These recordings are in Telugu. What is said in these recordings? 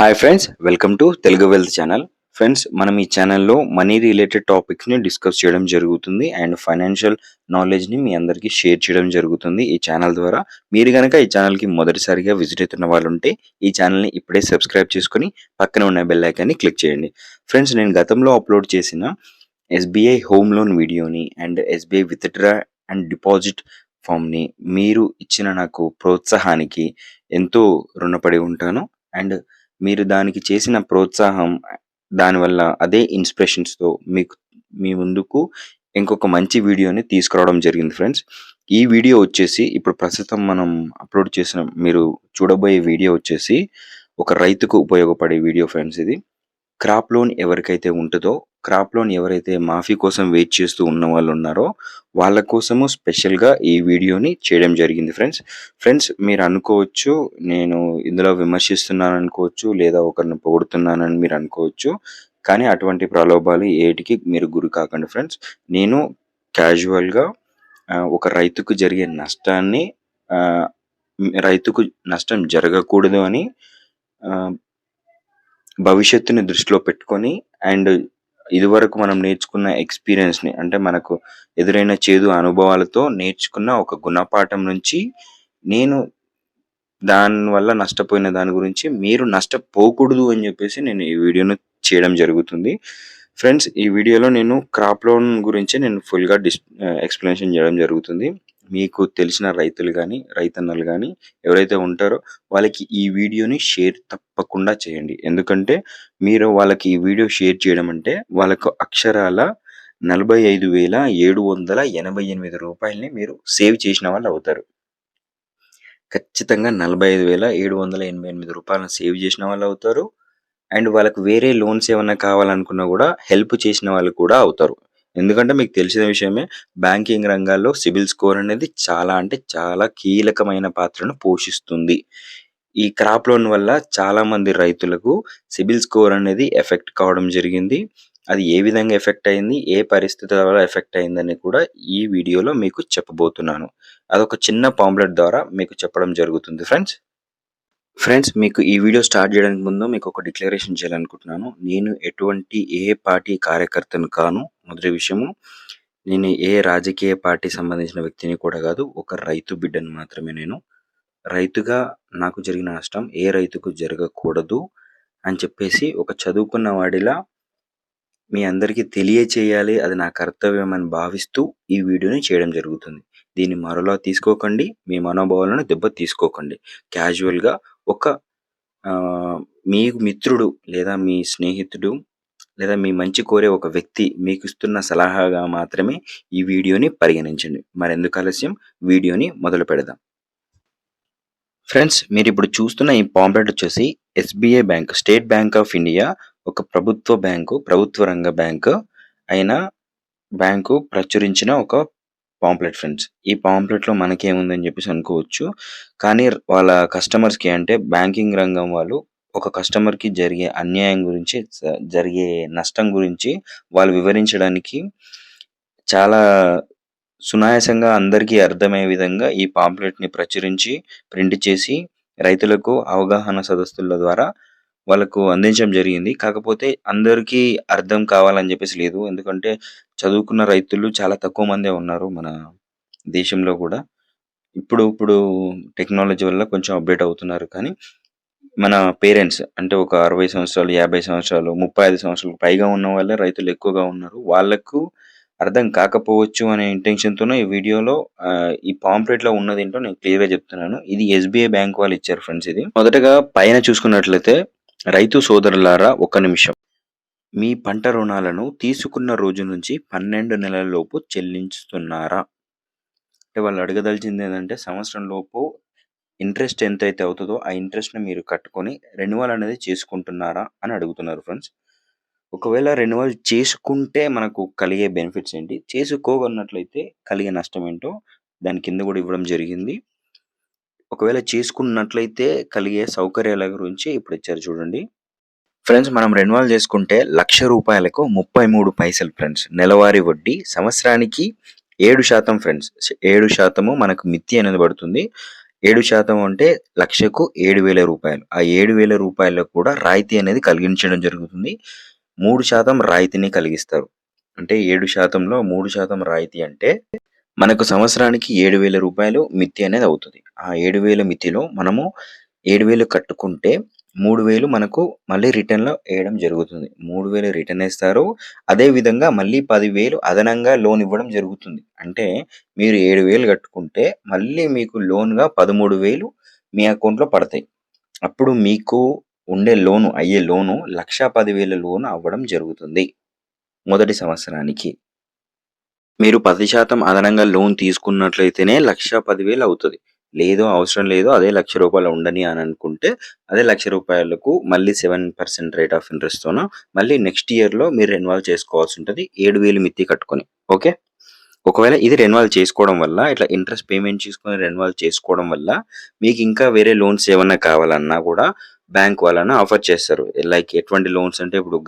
Hi friends, welcome to Telugu wealth channel. Friends, మనం ఈ ఛానల్‌లో మనీ రిలేటెడ్ టాపిక్స్‌ని డిస్కస్ చేయడం జరుగుతుంది. అండ్ ఫైనాన్షియల్ నాలెడ్జ్‌ని మీ అందరికీ షేర్ చేయడం జరుగుతుంది ఈ ఛానల్ ద్వారా. మీరు గనక ఈ ఛానల్‌కి మొదటిసారిగా విజిట్ అవుతున్న వాళ్ళుంటే ఈ ఛానల్‌ని ఇప్పుడే సబ్స్క్రైబ్ చేసుకొని పక్కనే ఉన్న బెల్ ఐకాన్‌ని క్లిక్ చేయండి. ఫ్రెండ్స్, నేను గతంలో అప్లోడ్ చేసిన ఎస్‌బీఐ హోమ్ లోన్ వీడియోని and SBI withdraw and deposit ఫామ్‌ని మీరు ఇచ్చిన నాకు ప్రోత్సాహానికి ఎంతో రుణపడి ఉంటాను. అండ్ మీరు దానికి చేసిన ప్రోత్సాహం, దానివల్ల అదే ఇన్స్‌పిరేషన్స్‌తో మీ ముందుకు ఇంకొక మంచి వీడియోని తీసుకురావడం జరిగింది ఫ్రెండ్స్. ఈ వీడియో వచ్చేసి ఇప్పుడు ప్రస్తుతం మనం అప్‌లోడ్ చేసిన మీరు చూడబోయే వీడియో వచ్చేసి ఒక రైతుకు ఉపయోగపడే వీడియో ఫ్రెండ్స్ ఇది. క్రాప్ లోన్ ఎవరికైతే ఉంటదో, క్రాప్ లోన్ ఎవరైతే మాఫీ కోసం వెయిట్ చేస్తూ ఉన్నవాళ్ళున్నారో, వాళ్ళ కోసము స్పెషల్‌గా ఈ వీడియోని చేయడం జరిగింది ఫ్రెండ్స్. ఫ్రెండ్స్, మీరు అనుకోవచ్చు, నేను ఇందులో విమర్శిస్తున్నాననుకోవచ్చు, లేదా ఒకరిని పొగుడుతున్నానని మీరు అనుకోవచ్చు. కానీ అటువంటి ప్రలోభాలు ఏటికి మీరు గురి కాకండి ఫ్రెండ్స్. నేను క్యాజువల్‌గా ఒక రైతుకు జరిగే నష్టాన్ని ఆహ్, రైతుకు నష్టం జరగకూడదు అని ఆహ్ భవిష్యత్తుని దృష్టిలో పెట్టుకొని అండ్ ఇదివరకు మనం నేర్చుకున్న ఎక్స్‌పీరియన్స్‌ని, అంటే మనకు ఎదురైన చేదు అనుభవాలతో నేర్చుకున్న ఒక గుణపాఠం నుంచి నేను దానివల్ల నష్టపోయిన దాని గురించి మీరు నష్టపోకూడదు అని చెప్పేసి నేను ఈ వీడియోను చేయడం జరుగుతుంది. ఫ్రెండ్స్, ఈ వీడియోలో నేను క్రాప్ లోన్ గురించే నేను ఫుల్‌గా ఎక్స్‌ప్లనేషన్ చేయడం జరుగుతుంది. మీకు తెలిసిన రైతులు గానీ, రైతన్నలు గానీ ఎవరైతే ఉంటారో వాళ్ళకి ఈ వీడియోని షేర్ తప్పకుండా చేయండి. ఎందుకంటే మీరు వాళ్ళకి ఈ వీడియో షేర్ చేయడం అంటే వాళ్ళకు అక్షరాల రూ. 45,788 మీరు సేవ్ చేసిన వాళ్ళవుతారు. ఖచ్చితంగా రూ. 45,788 సేవ్ చేసిన వాళ్ళవుతారు. అండ్ వాళ్ళకి వేరే లోన్స్ ఏమన్నా కావాలనుకున్నా గూడా హెల్ప్ చేసిన వాళ్ళు కూడా అవుతారు. ఎందుకంటే మీకు తెలిసిన విషయమే, బ్యాంకింగ్ రంగాల్లో సిబిల్ స్కోర్ అనేది చాలా అంటే చాలా కీలకమైన పాత్రను పోషిస్తుంది. ఈ క్రాప్ లోన్ వల్ల చాలామంది రైతులకు సిబిల్ స్కోర్ అనేది ఎఫెక్ట్ కావడం జరిగింది. అది ఏ విధంగా ఎఫెక్ట్ అయింది, ఏ పరిస్థితుల వల్ల ఎఫెక్ట్ అయిందని కూడా ఈ వీడియోలో మీకు చెప్పబోతున్నాను. అదొక చిన్న పాంప్లెట్ ద్వారా మీకు చెప్పడం జరుగుతుంది ఫ్రెండ్స్. ఫ్రెండ్స్, మీకు ఈ వీడియో స్టార్ట్ చేయడానికి ముందు మీకు ఒక డిక్లరేషన్ చేయాలనుకుంటున్నాను. నేను ఎటువంటి ఏ పార్టీ కార్యకర్తను కాను. మొదటి విషయము, నేను ఏ రాజకీయ పార్టీ సంబంధించిన వ్యక్తిని కూడా కాదు. ఒక రైతు బిడ్డను మాత్రమే నేను. రైతుగా నాకు జరిగిన నష్టం ఏ రైతుకు జరగకూడదు అని చెప్పేసి ఒక చదువుకున్న వాడిలా మీ అందరికీ తెలియచేయాలి. అది నా కర్తవ్యం అని భావిస్తూ ఈ వీడియోని చేయడం జరుగుతుంది. దీన్ని మరోలా తీసుకోకండి. మీ మనోభావాలను దెబ్బ తీసుకోకండి. క్యాజువల్‌గా ఒక మీకు మిత్రుడు లేదా మీ స్నేహితుడు లేదా మీ మంచి కోరే ఒక వ్యక్తి మీకిస్తున్న సలహాగా మాత్రమే ఈ వీడియోని పరిగణించండి. మరెందుకు ఆలస్యం, వీడియోని మొదలు పెడదాం. ఫ్రెండ్స్, మీరిప్పుడు చూస్తున్న ఈ పాంప్లెట్ వచ్చేసి SBI bank, state bank of India, ఒక ప్రభుత్వ బ్యాంకు, ప్రభుత్వ రంగ బ్యాంకు అయిన బ్యాంకు ప్రచురించిన ఒక పాంప్లెట్ ఫ్రెండ్స్. ఈ పాంప్లెట్‌లో మనకేముందని చెప్పేసి అనుకోవచ్చు. కానీ వాళ్ళ కస్టమర్స్‌కి, అంటే బ్యాంకింగ్ రంగం వాళ్ళు ఒక కస్టమర్‌కి జరిగే అన్యాయం గురించి, జరిగే నష్టం గురించి వాళ్ళు వివరించడానికి చాలా సునాయాసంగా అందరికీ అర్థమయ్యే విధంగా ఈ పాంప్లెట్‌ని ప్రచురించి, ప్రింట్ చేసి రైతులకు అవగాహన సదస్సుల ద్వారా వాళ్ళకు అందించడం జరిగింది. కాకపోతే అందరికీ అర్థం కావాలని చెప్పేసి లేదు. ఎందుకంటే చదువుకున్న రైతులు చాలా తక్కువ మందే ఉన్నారు మన దేశంలో గూడా. ఇప్పుడు టెక్నాలజీ వల్ల కొంచెం అప్‌డేట్ అవుతున్నారు. కానీ మన పేరెంట్స్, అంటే ఒక 60 సంవత్సరాలు, 50 సంవత్సరాలు, 35 సంవత్సరాలకు పైగా ఉన్న వాళ్ళే రైతులు ఎక్కువగా ఉన్నారు. వాళ్ళకు అర్థం కాకపోవచ్చు అనే ఇంటెన్షన్‌తోనే ఈ వీడియోలో ఈ పాంప్లెట్‌లో ఉన్నదేంటో నేను క్లియర్‌గా చెప్తున్నాను. ఇది ఎస్‌బీఐ బ్యాంక్ వాళ్ళు ఇచ్చారు ఫ్రెండ్స్ ఇది. మొదటగా పైన చూసుకున్నట్లయితే, రైతు సోదరులారా ఒక్క నిమిషం. మీ పంట రుణాలను తీసుకున్న రోజు నుంచి 12 నెలల లోపు చెల్లించుతున్నారా? అంటే వాళ్ళు అడగదలిచిందేందంటే, సంవత్సరం లోపు ఇంట్రెస్ట్ ఎంతైతే అవుతదో ఆ ఇంట్రెస్ట్‌ని మీరు కట్టుకొని రెన్యువల్ అనేది చేసుకుంటున్నారా అని అడుగుతున్నారు ఫ్రెండ్స్. ఒకవేళ రెన్యువల్ చేసుకుంటే మనకు కలిగే బెనిఫిట్స్ ఏంటి? చేసుకోకున్నట్లయితే కలిగే నష్టం ఏంటో దాని కింద గూడా ఇవ్వడం జరిగింది. ఒకవేళ చేసుకున్నట్లయితే కలిగే సౌకర్యాల గురించి ఇప్పుడు ఇచ్చారు చూడండి. ఫ్రెండ్స్, మనం రెన్యువల్ చేసుకుంటే రూ. 1,00,000కు 33 పైసలు ఫ్రెండ్స్. నెలవారీ వడ్డీ సంవత్సరానికి 7% ఫ్రెండ్స్. 7% మనకు మిత్తి అనేది పడుతుంది. 7% అంటే లక్షకు రూ. 7,000. ఆ రూ. 7,000 కూడా రాయితీ అనేది కలిగించడం జరుగుతుంది. 3% రాయితీని కలిగిస్తారు. అంటే 7%లో 3% రాయితీ అంటే మనకు సంవత్సరానికి రూ. 7,000 మిత్తి అనేది అవుతది. ఆ 7,000 మిత్తిలో మనము 7,000 కట్టుకుంటే 3,000 మనకు మళ్ళీ రిటర్న్‌లో ఎయడం జరుగుతుంది. 3,000 రిటర్న్ ఏస్తారు. అదే విధంగా మళ్ళీ 10,000 అదనంగా లోన్ ఇవ్వడం జరుగుతుంది. అంటే మీరు 7,000 కట్టుకుంటే మళ్ళీ మీకు లోన్‌గా 13,000 మీ అకౌంట్‌లో పడతాయి. అప్పుడు మీకు ఉండే లోను అయ్యే లోను 1,10,000 లోన్ అవ్వడం జరుగుతుంది. మొదటి సంవత్సరానికి. మీరు 10% అదనంగా లోన్ తీసుకున్నట్లయితేనే 1,10,000 అవుతది. లేదు అవసరం లేదు అదే రూ. 1,00,000 ఉండని అని అనుకుంటే అదే రూ. 1,00,000కు మళ్ళీ 7% రేట్ ఆఫ్ ఇంట్రెస్ట్‌తోన మళ్ళీ నెక్స్ట్ ఇయర్‌లో మీరు రెన్యువల్ చేసుకోవాల్సి ఉంటది. 7,000 మిత్తి కట్టుకొని. ఓకే. ఒకవేళ ఇది రెన్యువల్ చేసుకోవడం వల్ల ఇట్లా ఇంట్రెస్ట్ పేమెంట్ చేసుకొని రెన్యువల్ చేసుకోవడం వల్ల మీకు ఇంకా వేరే లోన్స్ ఏమన్నా కావాలన్నా కూడా బ్యాంక్ వాళ్ళన ఆఫర్ చేస్తారు. లైక్ ఎటువంటి లోన్స్ అంటే ఇప్పుడు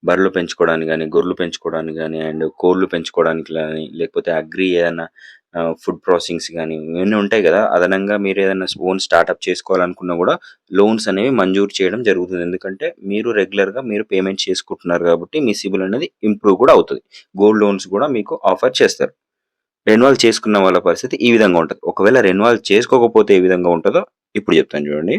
బర్రెలు పెంచుకోవడానికి గాని, గొర్రెలు పెంచుకోవడానికి గాని, అండ్ కోళ్ళు పెంచుకోవడానికి గాని, లేకపోతే అగ్రి ఏదన్నా ఫుడ్ ప్రాసెసింగ్స్ గాని, ఇవన్నీ ఉంటాయి గదా! అదనంగా మీరేదన్నా ఓన్ స్టార్టప్ చేసుకోవాలనుకున్నా గూడా లోన్స్ అనేవి మంజూరు చేయడం జరుగుతుంది. ఎందుకంటే మీరు రెగ్యులర్‌గా మీరు పేమెంట్ చేసుకుంటున్నారు గాబట్టి మీ సిబిల్ అనేది ఇంప్రూవ్ కూడా అవుతది. గోల్డ్ లోన్స్ గూడా మీకు ఆఫర్ చేస్తారు. రెన్యువల్ చేసుకున్న వాళ్ళ పరిస్థితి ఈ విధంగా ఉంటది. ఒకవేళ రెన్యువల్ చేసుకోకపోతే ఏ విధంగా ఉంటదో ఇప్పుడు చెప్తాను చూడండి.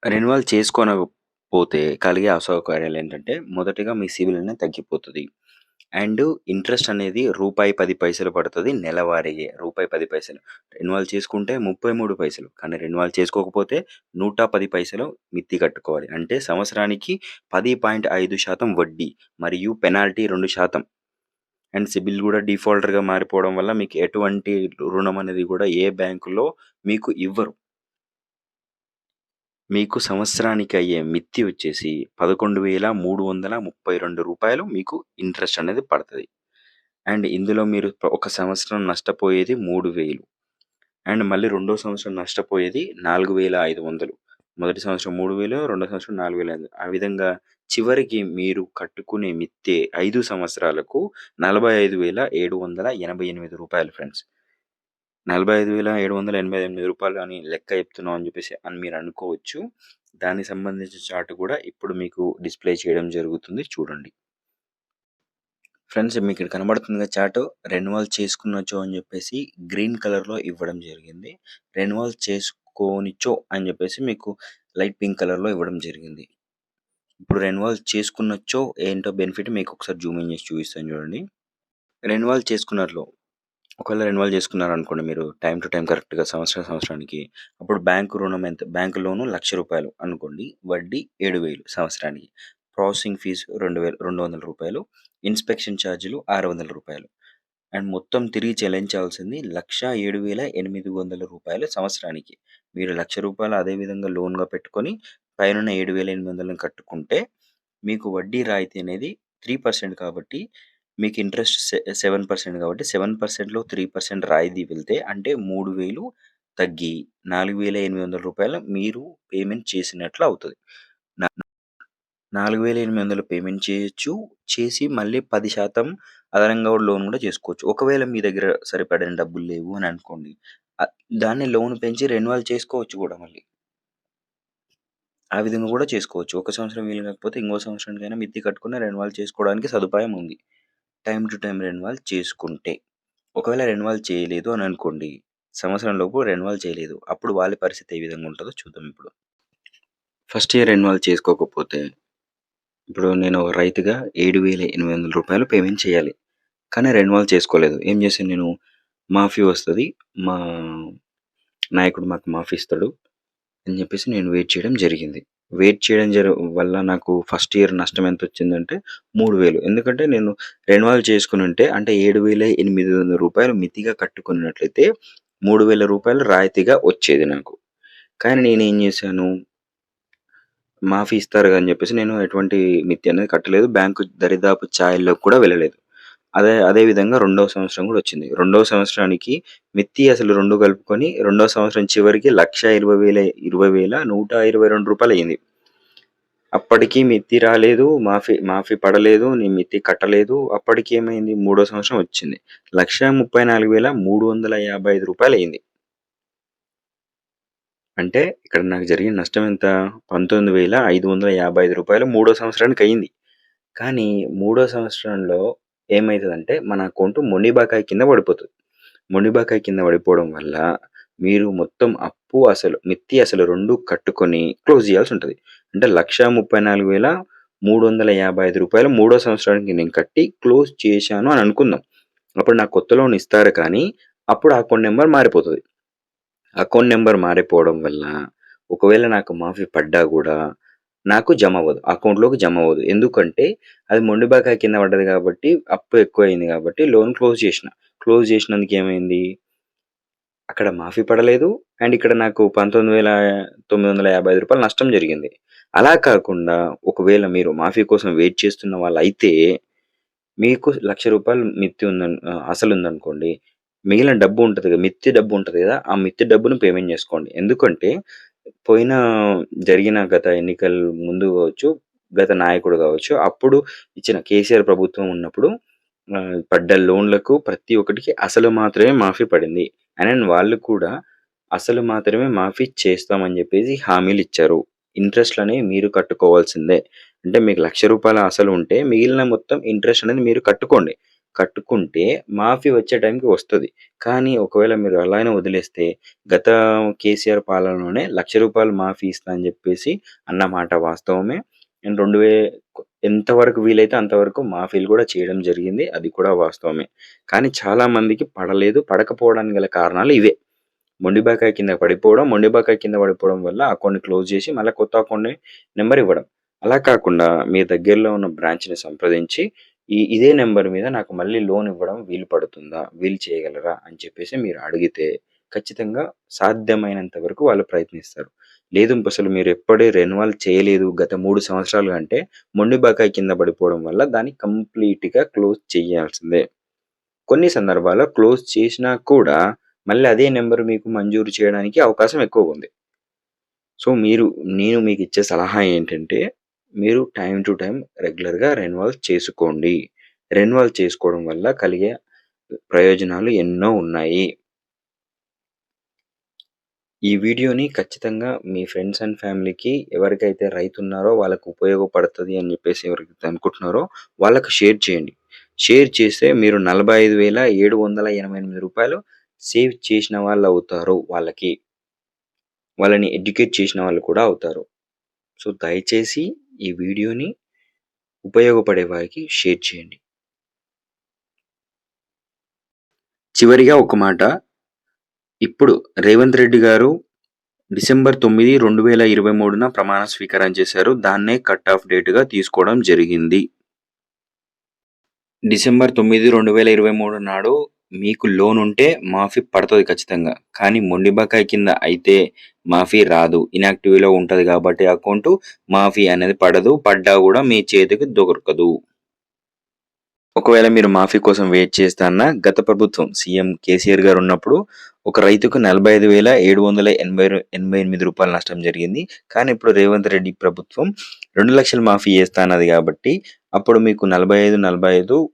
రెన్యువల్ చేసుకోనకపోతే కలిగే అసౌకర్యాలేంటంటే, మొదటిగా మీ సిబిల్ అనేది తగ్గిపోతది. అండ్ ఇంట్రెస్ట్ అనేది రూపాయి 10 పైసలు పడతది నెలవారీగే. రూపాయి 10 పైసలు. రెన్యువల్ చేసుకుంటే 33 పైసలు. కానీ రెన్యువల్ చేసుకోకపోతే 110 పైసలు మిత్తి కట్టుకోవాలి. అంటే సంవత్సరానికి 10.5% వడ్డీ మరియు పెనాల్టీ 2%. అండ్ సిబిల్ గూడా డిఫాల్టర్‌గా మారిపోవడం వల్ల మీకు ఎటువంటి రుణం అనేది గూడా ఏ బ్యాంకులో మీకు ఇవ్వరు. మీకు సంవత్సరానికి అయ్యే మిత్తి వచ్చేసి రూ. 11,332 మీకు ఇంట్రెస్ట్ అనేది పడతది. అండ్ ఇందులో మీరు ఒక సంవత్సరం నష్టపోయేది 3,000 అండ్ మళ్ళీ రెండో సంవత్సరం నష్టపోయేది 4,500. మొదటి సంవత్సరం 3,000 రెండో సంవత్సరం 4,500 ఆ విధంగా చివరికి మీరు కట్టుకునే మిత్తే 5 సంవత్సరాలకు రూ. 45,788 ఫ్రెండ్స్. రూ. 45,788 అని లెక్క చెప్తున్నావు అని చెప్పేసి అని మీరు అనుకోవచ్చు. దానికి సంబంధించిన చార్ట్ కూడా ఇప్పుడు మీకు డిస్‌ప్లే చేయడం జరుగుతుంది చూడండి. ఫ్రెండ్స్ మీకిక్కడ కనబడుతుందిగా చార్టు. రెన్యువల్ చేసుకున్నచో అని చెప్పేసి గ్రీన్ కలర్‌లో ఇవ్వడం జరిగింది. రెన్యువల్ చేసుకోనిచో అని చెప్పేసి మీకు లైట్ పింక్ కలర్‌లో ఇవ్వడం జరిగింది. ఇప్పుడు రెన్యువల్ చేసుకున్నచో ఏంటో బెనిఫిట్ మీకొకసారి జూమ్ ఇన్ చేసి చూపిస్తాను చూడండి. రెన్యువల్ చేసుకున్నట్లు ఒకవేళ రెన్యువల్ చేసుకున్నారనుకోండి మీరు టైమ్ టు టైమ్ కరెక్ట్‌గా సంవత్సరానికి అప్పుడు బ్యాంకు రుణం ఎంత బ్యాంకు లోను రూ. 1,00,000 అనుకోండి. వడ్డీ 7,000 సంవత్సరానికి. ప్రాసెసింగ్ ఫీజు 2,200 ఇన్స్‌పెక్షన్ ఛార్జీలు రూ. 600 అండ్ మొత్తం తిరిగి చెల్లించాల్సింది రూ. 1,07,800 సంవత్సరానికి. మీరు రూ. 1,00,000 అదే విధంగా లోన్‌గా పెట్టుకొని పైనున్న 7,800ని కట్టుకుంటే మీకు వడ్డీ రాయితీ అనేది 3% కాబట్టి మీకు ఇంట్రెస్ట్ 7% కాబట్టి 7%లో 3% రాయితీ వెళ్తే అంటే 3,000 తగ్గి రూ. 4,800 మీరు పేమెంట్ చేసినట్లు అవుతది. 4,800 పేమెంట్ చేయొచ్చు. చేసి మళ్ళీ 10% అదనంగా లోన్ కూడా చేసుకోవచ్చు. ఒకవేళ మీ దగ్గర సరిపడిన డబ్బులు లేవు అని అనుకోండి. దాన్ని లోన్ పెంచి రెన్యువల్ చేసుకోవచ్చు కూడా మళ్ళీ. ఆ విధంగా కూడా చేసుకోవచ్చు. ఒక సంవత్సరం వీలు కాకపోతే ఇంకో సంవత్సరానికైనా మిత్తి కట్టుకొని రెన్యువల్ చేసుకోవడానికి సదుపాయం ఉంది. టైమ్ టు టైమ్ రెన్యువల్ చేసుకుంటే. ఒకవేళ రెన్యువల్ చేయలేదు అని అనుకోండి. సంవత్సరం లోపు రెన్యువల్ చేయలేదు. అప్పుడు వాళ్ళ పరిస్థితి ఏ విధంగా ఉంటదో చూద్దాం ఇప్పుడు. ఫస్ట్ ఇయర్ రెన్యువల్ చేసుకోకపోతే ఇప్పుడు నేను ఒక రైతుగా రూ. 7,800 పేమెంట్ చేయాలి. కానీ రెన్యువల్ చేసుకోలేదు. ఏం చేశాను నేను మాఫీ వస్తది. మా నాయకుడు మాకు మాఫీ ఇస్తాడు అని చెప్పేసి నేను వెయిట్ చేయడం జరిగింది. వెయిట్ చేయడం వల్ల నాకు ఫస్ట్ ఇయర్ నష్టం ఎంతొచ్చిందంటే 3,000 ఎందుకంటే నేను రెన్యువల్ చేసుకునుంటే అంటే రూ. 7,800 మితిగా కట్టుకున్నట్లయితే రూ. 3,000 రాయితీగా వచ్చేది నాకు. కానీ నేనేం చేశాను మాఫీ ఇస్తారు అని చెప్పేసి నేను ఎటువంటి మిత్తి అనేది కట్టలేదు. బ్యాంకు దరిదాపు ఛాయల్లోకి కూడా వెళ్ళలేదు. అదే విధంగా రెండవ సంవత్సరం కూడా వచ్చింది. రెండవ సంవత్సరానికి మిత్తి అసలు 2 కలుపుకొని రెండో సంవత్సరం చివరికి రూ. 1,20,122 అయింది. అప్పటికి మిత్తి రాలేదు. మాఫీ పడలేదు. నేను మిత్తి కట్టలేదు. అప్పటికి ఏమైంది మూడో సంవత్సరం వచ్చింది. రూ. 1,34,355 అయింది. అంటే ఇక్కడ నాకు జరిగిన నష్టం ఎంత? రూ. 19,555 మూడో సంవత్సరానికి అయింది. కానీ మూడో సంవత్సరంలో ఏమైతదంటే మన అకౌంట్ మొండి బకాయి కింద పడిపోతది. మొండి బకాయి కింద పడిపోవడం వల్ల మీరు మొత్తం అప్పు, అసలు, మిత్తి, అసలు 2 కట్టుకొని క్లోజ్ చేయాల్సుంటది. అంటే రూ. 1,34,355 మూడో సంవత్సరానికి నేను కట్టి క్లోజ్ చేశాను అని అనుకుందాం. అప్పుడు నాకు కొత్త లోన్ ఇస్తారు కానీ అప్పుడు అకౌంట్ నంబర్ మారిపోతది. అకౌంట్ నంబర్ మారిపోవడం వల్ల ఒకవేళ నాకు మాఫీ పడ్డా గూడా నాకు జమవ్వదు. అకౌంట్‌లోకి జమవ్వదు. ఎందుకంటే అది మొండి బకాయి కింద పడ్డది కాబట్టి, అప్పు ఎక్కువయింది కాబట్టి లోన్ క్లోజ్ చేసిన. క్లోజ్ చేసినందుకు ఏమైంది? అక్కడ మాఫీ పడలేదు. అండ్ ఇక్కడ నాకు రూ. 19,955 నష్టం జరిగింది. అలా కాకుండా ఒకవేళ మీరు మాఫీ కోసం వెయిట్ చేస్తున్న వాళ్ళైతే మీకు రూ. 1,00,000 అసలుందనుకోండి. మిగిలిన డబ్బు ఉంటది కదా! మిత్తి డబ్బు ఉంటది కదా! ఆ మిత్తి డబ్బును పేమెంట్ చేసుకోండి. ఎందుకంటే పోయిన జరిగిన గత ఎన్నికల ముందు కావచ్చు, గత నాయకుడు కావచ్చు, అప్పుడు ఇచ్చిన కేసీఆర్ ప్రభుత్వం ఉన్నప్పుడు పడ్డ లోన్‌లకు ప్రతి ఒక్కటికి అసలు మాత్రమే మాఫీ పడింది. అండ్ వాళ్ళు కూడా అసలు మాత్రమే మాఫీ చేస్తామని చెప్పేసి హామీలిచ్చారు. ఇంట్రెస్ట్‌లనేవి మీరు కట్టుకోవాల్సిందే. అంటే మీకు రూ. 1,00,000 అసలు ఉంటే మిగిలిన మొత్తం ఇంట్రెస్ట్ అనేది మీరు కట్టుకోండి. కట్టుకుంటే మాఫీ వచ్చే టైంకి వస్తది. కానీ ఒకవేళ మీరు అలానే వదిలేస్తే గత కేసీఆర్ పాలనలోనే రూ. 1,00,000 మాఫీ ఇస్తా అని చెప్పేసి అన్న మాట వాస్తవమే. అండ్ ఎంతవరకు వీలైతే అంతవరకు మాఫీలు కూడా చేయడం జరిగింది. అది కూడా వాస్తవమే. కానీ చాలా మందికి పడలేదు. పడకపోవడానికి గల కారణాలు ఇవే. మొండి బకాయి కింద పడిపోవడం, మొండి బకాయి కింద పడిపోవడం వల్ల అకౌంట్‌ని క్లోజ్ చేసి మళ్ళా కొత్త అకౌంట్ నంబర్ ఇవ్వడం. అలా కాకుండా మీ దగ్గరలో ఉన్న బ్రాంచ్‌ని సంప్రదించి ఇదే నంబర్ మీద నాకు మళ్ళీ లోన్ ఇవ్వడం వీలు పడుతుందా? వీలు చేయగలరా? అని చెప్పేసి మీరు అడిగితే ఖచ్చితంగా సాధ్యమైనంత వరకు వాళ్ళు ప్రయత్నిస్తారు. లేదు అసలు మీరు ఎప్పుడే రెన్యువల్ చేయలేదు గత 3 సంవత్సరాలు అంటే మొండి బకాయి కింద పడిపోవడం వల్ల దాన్ని కంప్లీట్‌గా క్లోజ్ చేయాల్సిందే. కొన్ని సందర్భాల్లో క్లోజ్ చేసినా కూడా మళ్ళీ అదే నంబర్ మీకు మంజూరు చేయడానికి అవకాశం ఎక్కువగుంది. సో, నేను మీకిచ్చే సలహా ఏంటంటే, మీరు టైమ్ టు టైమ్ రెగ్యులర్‌గా రెన్యువల్ చేసుకోండి. రెన్యువల్ చేసుకోవడం వల్ల కలిగే ప్రయోజనాలు ఎన్నో ఉన్నాయి. ఈ వీడియోని ఖచ్చితంగా మీ ఫ్రెండ్స్ అండ్ ఫ్యామిలీకి ఎవరికైతే రైతున్నారో వాళ్ళకి ఉపయోగపడతది అని చెప్పేసి ఎవరికైతే అనుకుంటున్నారో వాళ్ళకి షేర్ చేయండి. షేర్ చేస్తే మీరు రూ. 45,788 సేవ్ చేసిన వాళ్ళవుతారు వాళ్ళకి. వాళ్ళని ఎడ్యుకేట్ చేసిన వాళ్ళు కూడా అవుతారు. సో, దయచేసి ఈ వీడియోని ఉపయోగపడే వారికి షేర్ చేయండి. చివరిగా ఒక మాట. ఇప్పుడు రేవంత్ రెడ్డి గారు డిసెంబర్ 9, 2023న ప్రమాణ స్వీకారం చేశారు. దాన్నే కట్ ఆఫ్ డేట్‌గా తీసుకోవడం జరిగింది. డిసెంబర్ 9, 2023 నాడు మీకు లోన్ ఉంటే మాఫీ పడతది ఖచ్చితంగా. కానీ మొండి బకాయి కింద అయితే మాఫీ రాదు. ఇనాక్టివ్‌లో ఉంటది కాబట్టి అకౌంటు మాఫీ అనేది పడదు. పడ్డా కూడా మీ చేతికి దొరకదు. ఒకవేళ మీరు మాఫీ కోసం వెయిట్ చేస్తా అన్నా గత ప్రభుత్వం సీఎం కేసీఆర్ గారు ఉన్నప్పుడు ఒక రైతుకు రూ. 45,788 నష్టం జరిగింది. కానీ ఇప్పుడు రేవంత్ రెడ్డి ప్రభుత్వం 2,00,000 మాఫీ చేస్తా అన్నది కాబట్టి అప్పుడు మీకు 45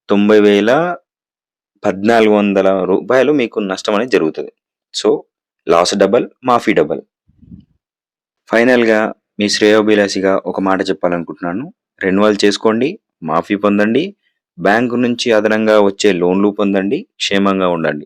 90,1400 మీకు నష్టం అనేది జరుగుతది. సో, లాస్ డబల్, మాఫీ డబల్. ఫైనల్‌గా మీ శ్రేయోభిలాషిగా ఒక మాట చెప్పాలనుకుంటున్నాను. రెన్యువల్ చేసుకోండి, మాఫీ పొందండి, బ్యాంకు నుంచి అదనంగా వచ్చే లోన్‌లు పొందండి, క్షేమంగా ఉండండి.